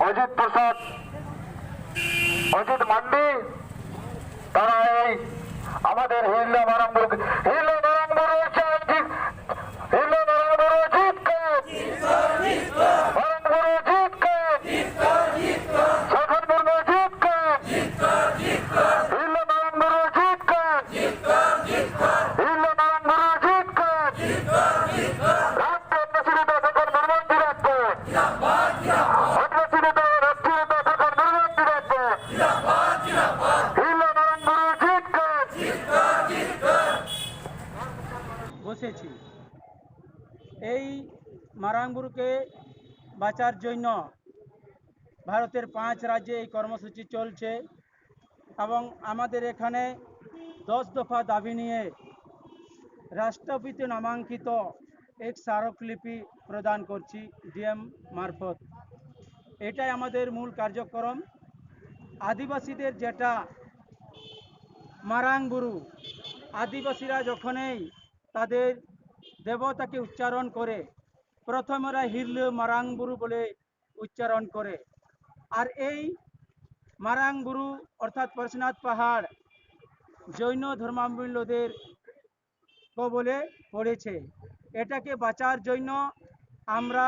অজিত প্রসাদ, অজিত মান্ডি, তারা এই আমাদের হিল্লা মারাঙ্গুর বসেছি। এই মারাঙ্গুরুকে বাঁচার জন্য ভারতের 5 রাজ্যে এই কর্মসূচি চলছে এবং আমাদের এখানে 10 দফা দাবি নিয়ে রাষ্ট্রপতি নামাঙ্কিত এক স্মারকলিপি প্রদান করছি ডিএম মারফত। এটাই আমাদের মূল কার্যক্রম। আদিবাসীদের যেটা মারাঙ্গুরু, আদিবাসীরা যখনই তাদের দেবতাকে উচ্চারণ করে প্রথমেরা হিরলে মারাঙ্গুরু বলে উচ্চারণ করে। আর এই মারাঙ্গুরু অর্থাৎ পরশুনাথ পাহাড় জৈন ধর্মাবলম্বীদের কবলে পড়েছে। এটাকে বাঁচার জন্য আমরা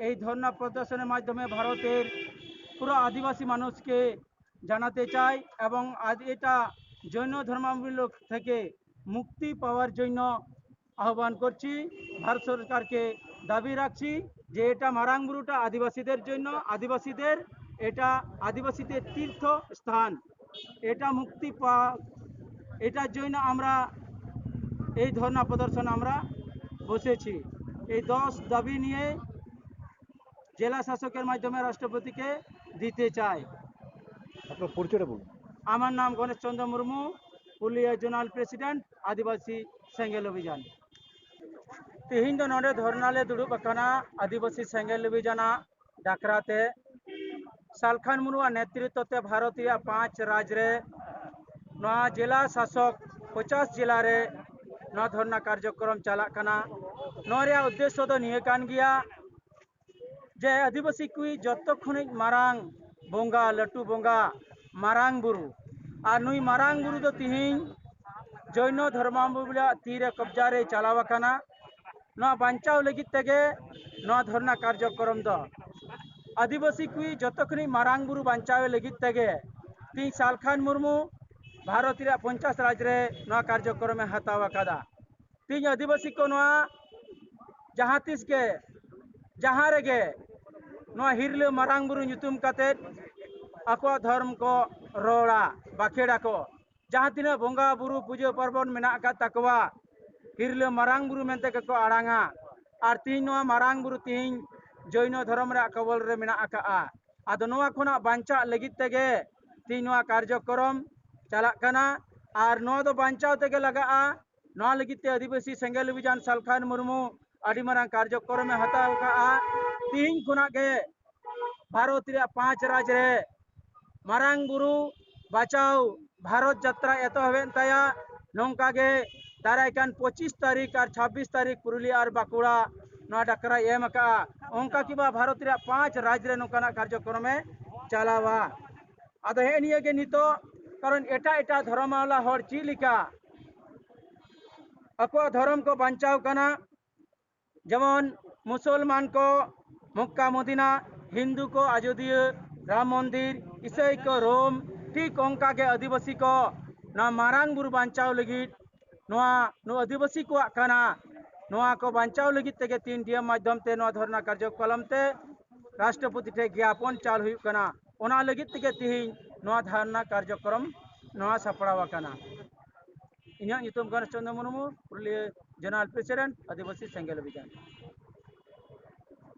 এই ধর্ণা প্রদর্শনের মাধ্যমে ভারতের পুরো আদিবাসী মানুষকে জানাতে চাই এবং এটা জৈন ধর্মাবলম্বী থেকে মুক্তি পাওয়ার জন্য আহ্বান করছি। ভারত সরকারকে দাবি রাখছি যে এটা মারাঙ্গুরুটা আদিবাসীদের জন্য, এটা আদিবাসীদের তীর্থ স্থান, এটা মুক্তি এটার জন্য আমরা এই ধর্ণা প্রদর্শন আমরা বসেছি। এই 10 দাবি নিয়ে জেলা শাসকের মাধ্যমে রাষ্ট্রপতিকে দিতে চাই। আপনার পরিচয়টা বলুন। আমার নাম গণেশ চন্দ্র মুর্মু, পুরুলিয়া জোনাল প্রেসিডেंट आदिवासी सेंगेल अभियान। तेहन दो नोडे धरनाले दुड़ुब अकाना आदिवासी सेंगेल अभियान डाकराते सालखान मुर्मू नेतृत्वते भारतीय 5 राज्य रे जिला शासक 50 जिला रे धरना कार्यक्रम चलाकाना। उद्देश्य दो निये कान गिया जे आदिवासी कुई जतो खनिक मारांग बोंगा लटू बोंगा मारांग बुरु और नुई मारांग बुरु दो तिहिन जैन धर्मावलम्बी तीरे कब्जा रे चलावाकाना। बांचाव लगित तेगे धरना कार्यक्रम दो आदिवासी कुई जतो खनिक मारांग बुरु बांचाव लगित तेगे ती सालखान मुर्मू भारतीय 50 राज्य रे कार्यक्रम हतावा कादा। तीन आदिवासी को जहाँ तीस के जहाँ रेगे हिरले मारांग बुरु ᱧᱩᱛᱩᱢ काते आको धर्म को रोड़ा बाखेड़ा को जहाँ तीन बोंगा बुरु पूजा पर्वण मेना का तकवा हिरले मारांग बुरु मेनते को आड़ांगा और तीन मारांग बुरु तीन जैन धर्म रे कबल रे मेना का आदो नोआ खुना बांचा लगित तेगे तीन कार्यक्रम चला कना और नो दो बांचाव तेगे लगा नोआ लगित आदिवासी सेंगेल अभियान सालखान मुर्मू आदि मारांग कार्यक्रम में हताव का तीन खुना के भारतीय 5 राज्य रे मारांग बुरु बचाओ भारत यात्रा एतहबेन तया नौका गे दारायकान 25 तारीख और 26 तारीख पुरुलिया और बाकुड़ा डाकरा एम का ओंका की भारतीय 5 राज्य रे नौका कार्यक्रम में चलावा। आदो हे निये गे नितो कारण एटा एटा धर्म वाला हर चिलिका अको धर्म को बांचाव कना। जेमन मुसलमान को मक्का मदीना, हिंदू को अयोध्या राम मंदिर, ईसाई को रोम, ठीक ओंका के आदिवासी को मारांग बुरु बांचाव लगित आदिवासी को कना को बांचाव लगित तेगे 3 डीएम माध्यम ते धरना कार्यक्रम ते राष्ट्रपति ठे ज्ञापन चाल हुई कना ओना लगित तेगे तिहिन धरना कार्यक्रम सपड़ावा कना। इन्या गणेश चंद्र मुर्मू पुरुलिया जोनल प्रेसिडेंट आदिवासी सेंगेल अभियान।